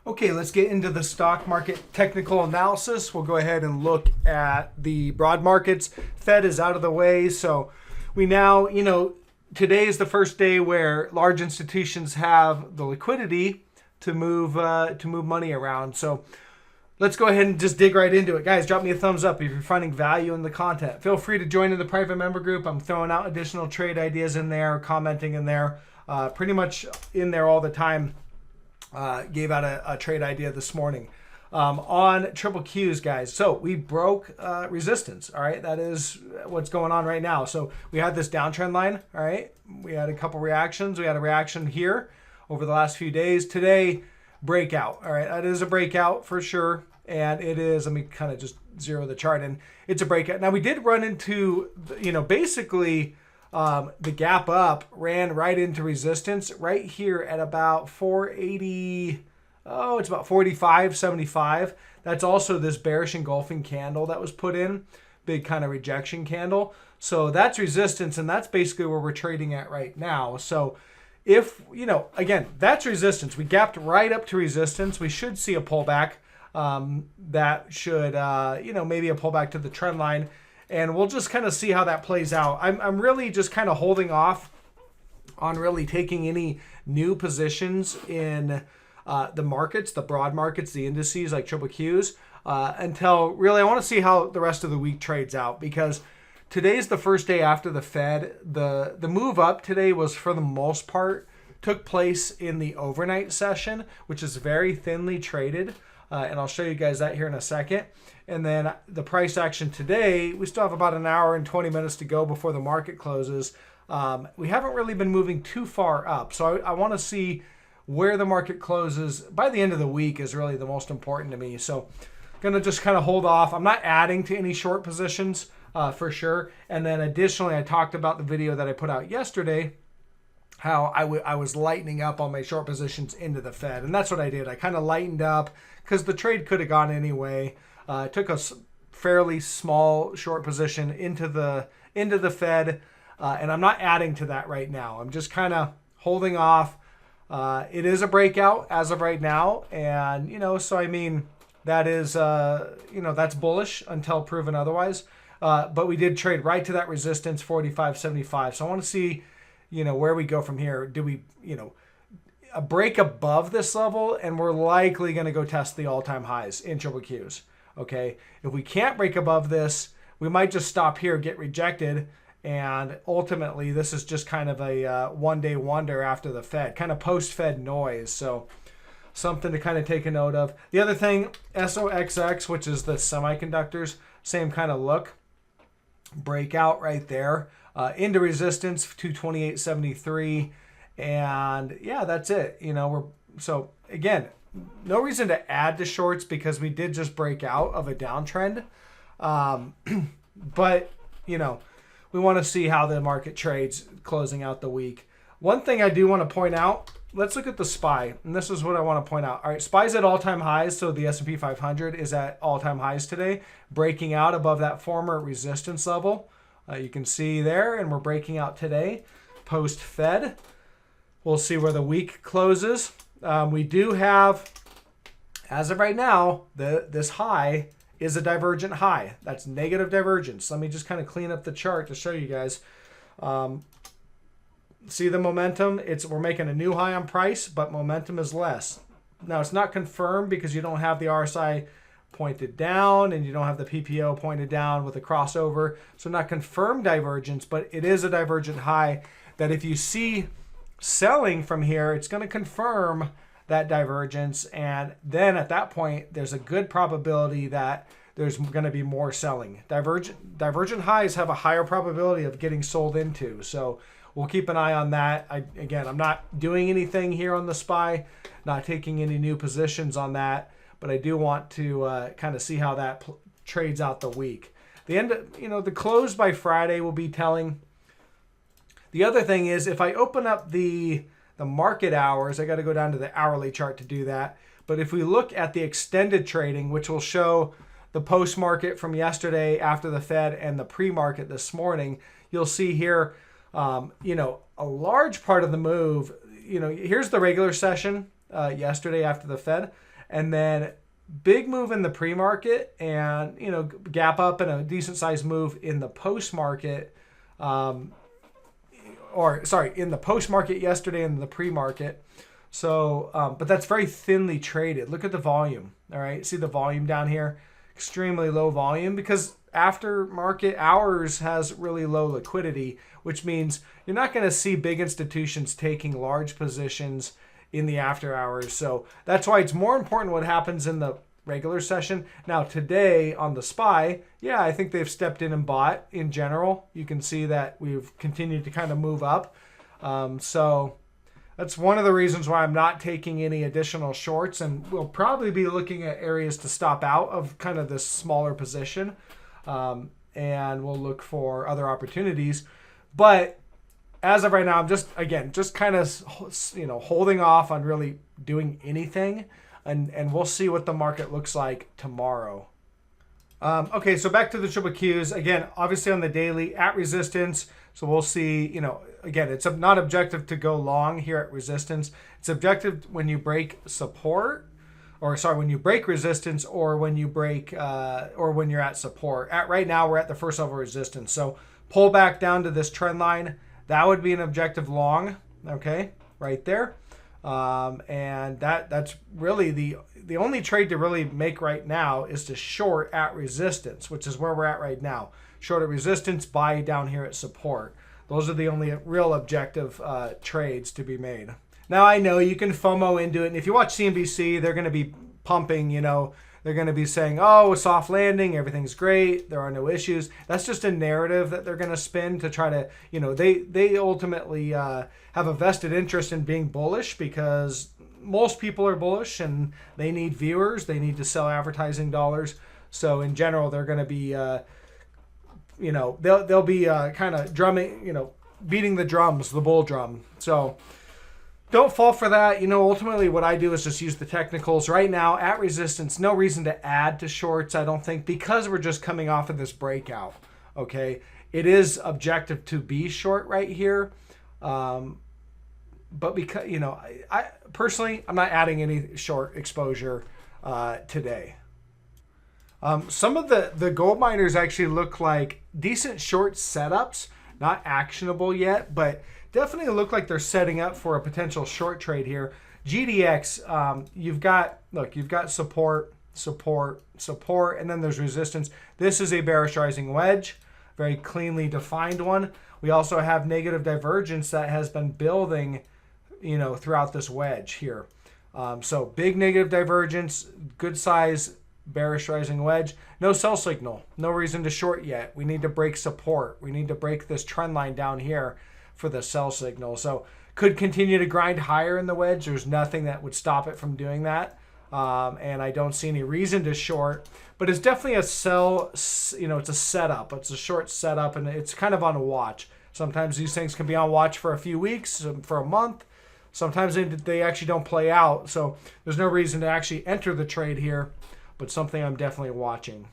Okay, let's get into the stock market technical analysis. We'll go ahead and look at the broad markets. Fed is out of the way, so we now, today is the first day where large institutions have the liquidity to move money around. So let's go ahead and just dig right into it. Guys, drop me a thumbs up if you're finding value in the content. Feel free to join in the private member group. I'm throwing out additional trade ideas in there, commenting in there, pretty much in there all the time. Gave out a trade idea this morning on triple Qs, guys. So we broke resistance. All right, that is what's going on right now. So we had this downtrend line. All right, we had a couple reactions. We had a reaction here over the last few days. Today, breakout. All right, that is a breakout for sure, and it is. Let me kind of just zero the chart in. It's a breakout. Now we did run into, basically. The gap up ran right into resistance right here at about 480. Oh, it's about 45.75. That's also this bearish engulfing candle that was put in. Big kind of rejection candle. So that's resistance, and that's basically where we're trading at right now. So if, again, that's resistance. We gapped right up to resistance. We should see a pullback. That should, maybe a pullback to the trend line. And we'll just kind of see how that plays out. I'm really just kind of holding off on really taking any new positions in the markets, the broad markets, the indices like triple Qs, until really I want to see how the rest of the week trades out, because today's the first day after the Fed. The move up today was, for the most part, took place in the overnight session, which is very thinly traded. And I'll show you guys that here in a second. And then the price action today, we still have about an hour and 20 minutes to go before the market closes. We haven't really been moving too far up. So I want to see where the market closes by the end of the week is really the most important to me. So I'm going to just kind of hold off. I'm not adding to any short positions for sure. And then additionally, I talked about the video that I put out yesterday, how I was lightening up on my short positions into the Fed. And that's what I did. I kind of lightened up because the trade could have gone anyway. Took a fairly small short position into the Fed, and I'm not adding to that right now. I'm just kind of holding off. It is a breakout as of right now, and so I mean that is that's bullish until proven otherwise. But we did trade right to that resistance, 45.75. So I want to see where we go from here. Do we a break above this level, and we're likely going to go test the all-time highs in triple Qs. Okay, if we can't break above this, we might just stop here, get rejected, and ultimately this is just kind of a one-day wonder after the Fed, kind of post-Fed noise. So something to kind of take a note of. The other thing, SOXX, which is the semiconductors, same kind of look. Breakout right there into resistance, 228.73, and yeah, that's it. So again, no reason to add to shorts because we did just break out of a downtrend. But, we want to see how the market trades closing out the week. One thing I do want to point out, let's look at the SPY. And this is what I want to point out. All right, SPY's at all-time highs. So the S&P 500 is at all-time highs today, breaking out above that former resistance level. You can see there, and we're breaking out today, post-Fed. We'll see where the week closes. We do have, as of right now, this high is a divergent high. That's negative divergence. Let me just kind of clean up the chart to show you guys. See the momentum? We're making a new high on price, but momentum is less. Now, it's not confirmed because you don't have the RSI pointed down and you don't have the PPO pointed down with a crossover. So not confirmed divergence, but it is a divergent high that if you see selling from here, it's going to confirm that divergence, and then at that point there's a good probability that there's going to be more selling. Divergent highs have a higher probability of getting sold into, so we'll keep an eye on that. I'm not doing anything here on the SPY, not taking any new positions on that, but I do want to kind of see how that trades out the week. The close by Friday will be telling. The other thing is, if I open up the market hours, I got to go down to the hourly chart to do that. But if we look at the extended trading, which will show the post-market from yesterday after the Fed and the pre-market this morning, you'll see here, a large part of the move, here's the regular session yesterday after the Fed. and then big move in the pre-market, and gap up and a decent sized move in the post-market, in the post-market yesterday and the pre-market. So, but that's very thinly traded. Look at the volume. All right, see the volume down here, extremely low volume because after market hours has really low liquidity, which means you're not going to see big institutions taking large positions in the after hours. So that's why it's more important what happens in the regular session. Now today on the SPY, yeah, I think they've stepped in and bought in general. You can see that we've continued to kind of move up. So that's one of the reasons why I'm not taking any additional shorts, and we'll probably be looking at areas to stop out of kind of this smaller position. And we'll look for other opportunities. But as of right now, I'm just kind of, holding off on really doing anything. And we'll see what the market looks like tomorrow. Okay, so back to the triple Qs. Again, obviously on the daily at resistance. So we'll see, again, it's not objective to go long here at resistance. It's objective when you break support. When you break resistance, or when you break, or when you're at support. Right now, we're at the first level resistance. So pull back down to this trend line. That would be an objective long, okay, right there. And that's really the only trade to really make right now is to short at resistance, which is where we're at right now. Short at resistance, buy down here at support. Those are the only real objective trades to be made. Now, I know you can FOMO into it. And if you watch CNBC, they're going to be pumping, they're going to be saying, oh, a soft landing, everything's great, there are no issues. That's just a narrative that they're going to spin to try to, they ultimately have a vested interest in being bullish because most people are bullish and they need viewers. They need to sell advertising dollars. So in general, they're going to be, they'll be kind of drumming, beating the drums, the bull drum. So don't fall for that. Ultimately what I do is just use the technicals. Right now, at resistance, no reason to add to shorts, I don't think, because we're just coming off of this breakout, okay? It is objective to be short right here. But because, I personally, I'm not adding any short exposure today. Some of the gold miners actually look like decent short setups, not actionable yet, but definitely look like they're setting up for a potential short trade here. GDX, you've got support, and then there's resistance. This is a bearish rising wedge, very cleanly defined one. We also have negative divergence that has been building, throughout this wedge here. So big negative divergence, good size bearish rising wedge. No sell signal, no reason to short yet. We need to break support. We need to break this trend line down here for the sell signal. So could continue to grind higher in the wedge. There's nothing that would stop it from doing that. And I don't see any reason to short, but it's definitely a sell, it's a setup. It's a short setup, and it's kind of on a watch. Sometimes these things can be on watch for a few weeks, for a month. Sometimes they actually don't play out. So there's no reason to actually enter the trade here, but something I'm definitely watching.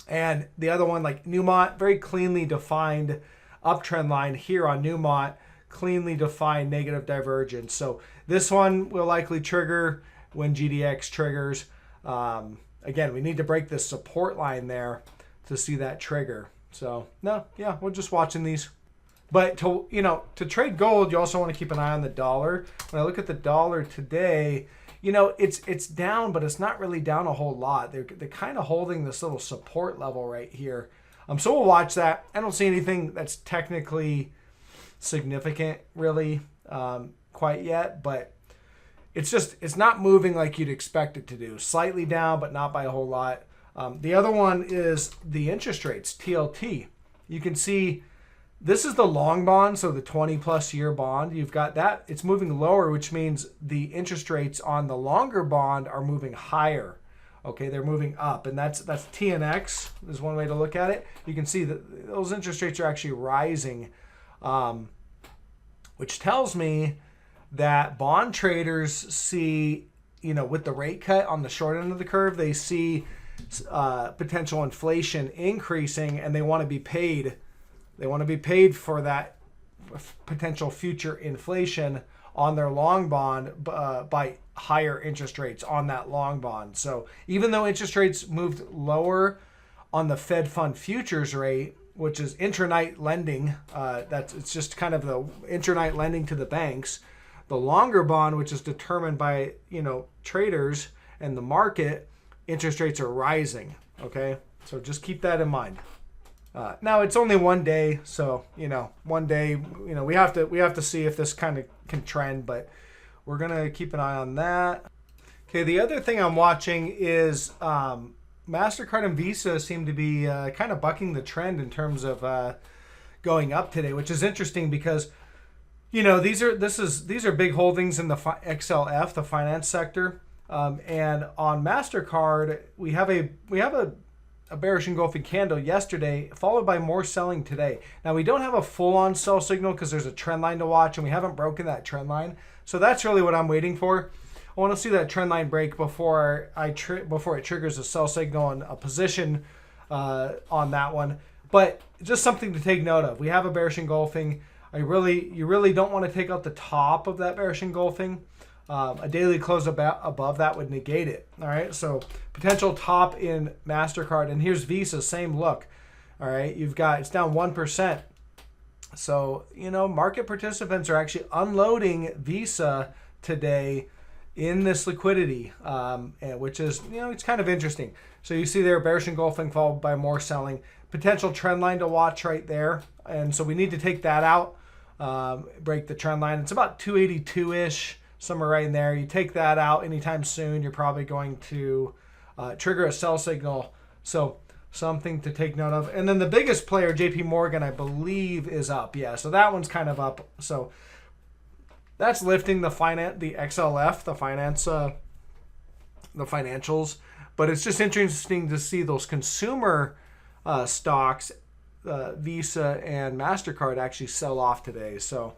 And the other one, like Newmont, very cleanly defined uptrend line here on Newmont, cleanly defined negative divergence. So this one will likely trigger when GDX triggers. Again, we need to break this support line there to see that trigger. So we're just watching these. But to trade gold, you also want to keep an eye on the dollar. When I look at the dollar today, it's down, but it's not really down a whole lot. They're kind of holding this little support level right here. So we'll watch that. I don't see anything that's technically significant really quite yet, but it's not moving like you'd expect it to do. Slightly down, but not by a whole lot. The other one is the interest rates, TLT. You can see this is the long bond, so the 20-plus year bond. You've got that. It's moving lower, which means the interest rates on the longer bond are moving higher. Okay, they're moving up, and that's TNX is one way to look at it. You can see that those interest rates are actually rising, which tells me that bond traders see, with the rate cut on the short end of the curve, they see potential inflation increasing, and they want to be paid. They want to be paid for that potential future inflation on their long bond by higher interest rates on that long bond. So even though interest rates moved lower on the Fed fund futures rate, which is intranight lending, it's just kind of the intranight lending to the banks, the longer bond, which is determined by traders and the market, interest rates are rising. Okay, so just keep that in mind. Now it's only one day, so one day we have to see if this kind of can trend, but we're gonna keep an eye on that. Okay, the other thing I'm watching is Mastercard and Visa seem to be kind of bucking the trend in terms of going up today, which is interesting because these are big holdings in the XLF, the finance sector, and on Mastercard we have a bearish engulfing candle yesterday, followed by more selling today. Now we don't have a full-on sell signal because there's a trend line to watch, and we haven't broken that trend line. So that's really what I'm waiting for. I want to see that trend line break before it triggers a sell signal and a position on that one. But just something to take note of. We have a bearish engulfing. You really don't want to take out the top of that bearish engulfing. A daily close above that would negate it. All right, so potential top in Mastercard, and here's Visa, same look. All right, it's down 1%. So market participants are actually unloading Visa today in this liquidity, which is it's kind of interesting. So you see there bearish engulfing followed by more selling. Potential trend line to watch right there, and so we need to take that out, break the trend line. It's about 282-ish. Somewhere right in there. You take that out anytime soon, you're probably going to trigger a sell signal. So something to take note of. And then the biggest player, JP Morgan, I believe is up. Yeah, so that one's kind of up. So that's lifting the XLF, the financials. But it's just interesting to see those consumer stocks, Visa and Mastercard, actually sell off today. So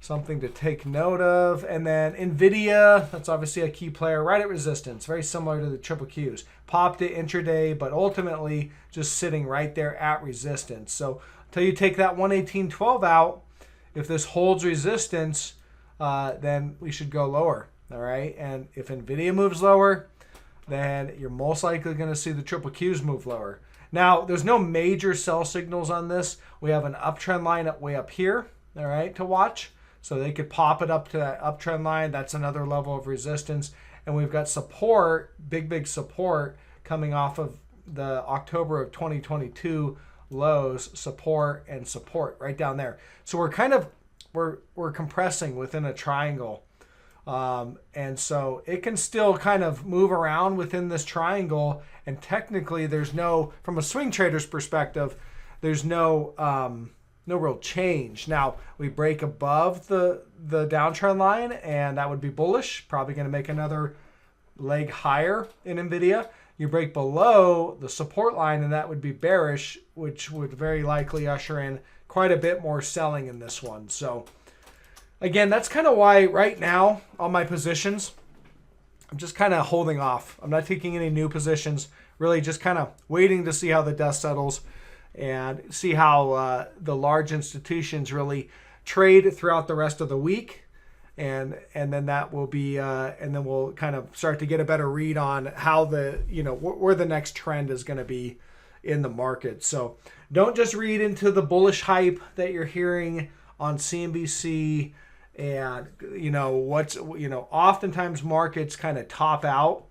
something to take note of. And then Nvidia, that's obviously a key player right at resistance, very similar to the triple Qs. Popped it intraday, but ultimately just sitting right there at resistance. So until you take that 118.12 out, if this holds resistance, then we should go lower. All right, and if Nvidia moves lower, then you're most likely going to see the triple Qs move lower. Now, there's no major sell signals on this. We have an uptrend line way up here, all right, to watch. So they could pop it up to that uptrend line. That's another level of resistance. And we've got support, big support coming off of the October of 2022 lows, support right down there. So we're kind of, we're compressing within a triangle. And so it can still kind of move around within this triangle. And technically there's no, from a swing trader's perspective, there's no real change. Now we break above the downtrend line, and that would be bullish, probably going to make another leg higher in Nvidia. You break below the support line, and that would be bearish, which would very likely usher in quite a bit more selling in this one. So again, that's kind of why right now on my positions, I'm just kind of holding off. I'm not taking any new positions, really just kind of waiting to see how the dust settles and see how the large institutions really trade throughout the rest of the week. And then that will be, and then we'll kind of start to get a better read on how where the next trend is going to be in the market. So don't just read into the bullish hype that you're hearing on CNBC. And, oftentimes markets kind of top out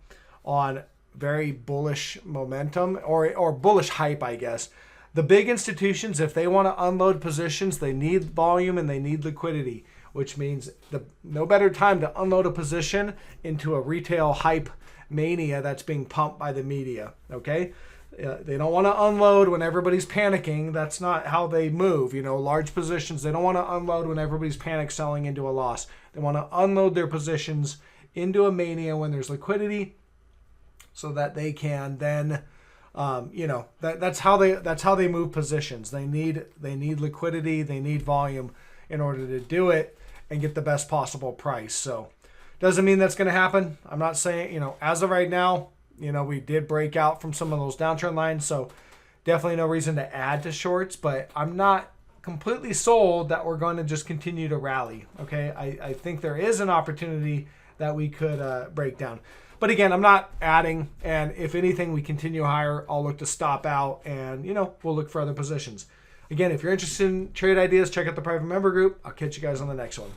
on very bullish momentum or bullish hype, I guess. The big institutions, if they want to unload positions, they need volume and they need liquidity, which means no better time to unload a position into a retail hype mania that's being pumped by the media, okay? They don't want to unload when everybody's panicking. That's not how they move. Large positions, they don't want to unload when everybody's panic selling into a loss. They want to unload their positions into a mania when there's liquidity so that they can then that's how they move positions. They need liquidity, they need volume in order to do it and get the best possible price. So doesn't mean that's going to happen. I'm not saying, as of right now, we did break out from some of those downtrend lines, so definitely no reason to add to shorts, but I'm not completely sold that we're going to just continue to rally. Okay, I think there is an opportunity that we could break down. But again, I'm not adding, and if anything, we continue higher, I'll look to stop out, and we'll look for other positions. Again, if you're interested in trade ideas, check out the private member group. I'll catch you guys on the next one.